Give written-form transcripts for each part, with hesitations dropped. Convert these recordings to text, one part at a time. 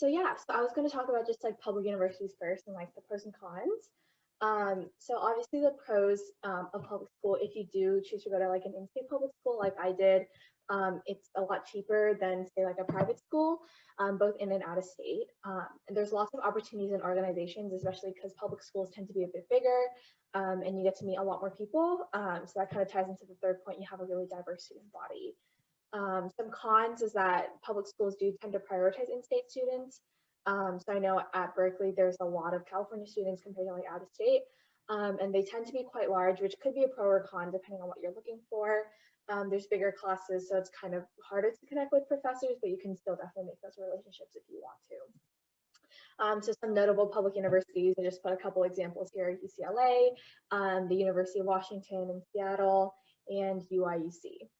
So yeah, so I was going to talk about just like public universities first and like the pros and cons. So obviously the pros of public school, if you do choose to go to like an in-state public school like I did, it's a lot cheaper than say like a private school, both in and out of state. And there's lots of opportunities and organizations, especially because public schools tend to be a bit bigger, and you get to meet a lot more people. So that kind of ties into the third point, you have a really diverse student body. Some cons is that public schools do tend to prioritize in-state students. So I know at Berkeley, there's a lot of California students compared to like out of state, and they tend to be quite large, which could be a pro or con depending on what you're looking for. There's bigger classes, so it's kind of harder to connect with professors, but you can still definitely make those relationships if you want to. So some notable public universities, I just put a couple examples here: UCLA, the University of Washington in Seattle, and UIUC.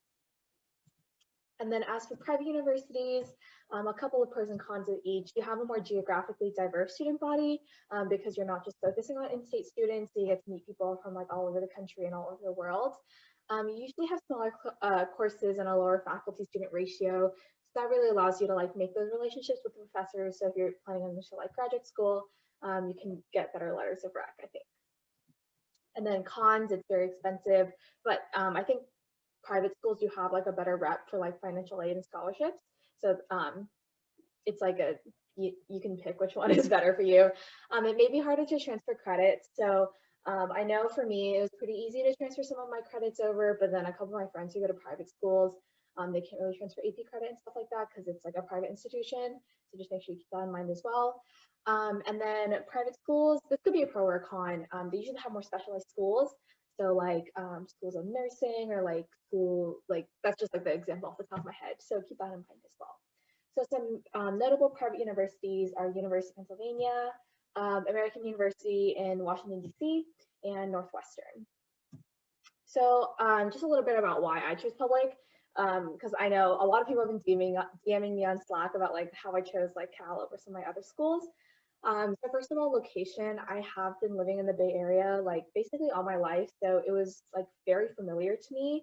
And then as for private universities, a couple of pros and cons of each. You have a more geographically diverse student body because you're not just focusing on in-state students, so you get to meet people from like all over the country and all over the world. You usually have smaller courses and a lower faculty student ratio, so that really allows you to like make those relationships with the professors. So if you're planning on to like graduate school, you can get better letters of rec, I think. And then cons, it's very expensive, but I think private schools do have like a better rep for like financial aid and scholarships. So it's like you can pick which one is better for you. It may be harder to transfer credits. So I know for me, it was pretty easy to transfer some of my credits over, but then a couple of my friends who go to private schools, they can't really transfer AP credit and stuff like that because it's like a private institution. So just make sure you keep that in mind as well. And then private schools, this could be a pro or a con. They usually have more specialized schools. So like schools of nursing or like school, like that's just like the example off the top of my head. So keep that in mind as well. So some notable private universities are University of Pennsylvania, American University in Washington, D.C., and Northwestern. So just a little bit about why I chose public, because I know a lot of people have been DMing me on Slack about like how I chose like Cal over some of my other schools. So first of all, location, I have been living in the Bay Area like basically all my life, so it was like very familiar to me.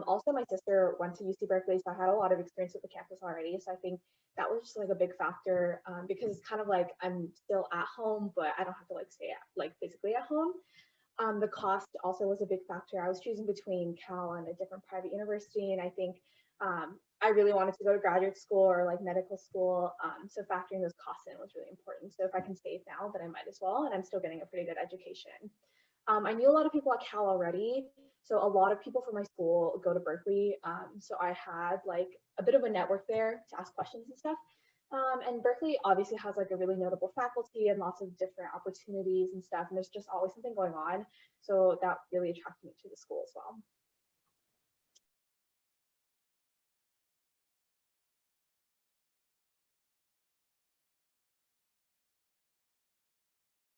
Also, my sister went to UC Berkeley, so I had a lot of experience with the campus already. So I think that was just like a big factor because it's kind of like I'm still at home, but I don't have to like stay at like physically at home. The cost also was a big factor. I was choosing between Cal and a different private university, and I think I really wanted to go to graduate school or like medical school. So factoring those costs in was really important. So if I can save now, then I might as well, and I'm still getting a pretty good education. I knew a lot of people at Cal already, so a lot of people from my school go to Berkeley. So I had like a bit of a network there to ask questions and stuff. And Berkeley obviously has like a really notable faculty and lots of different opportunities and stuff, and there's just always something going on. So that really attracted me to the school as well.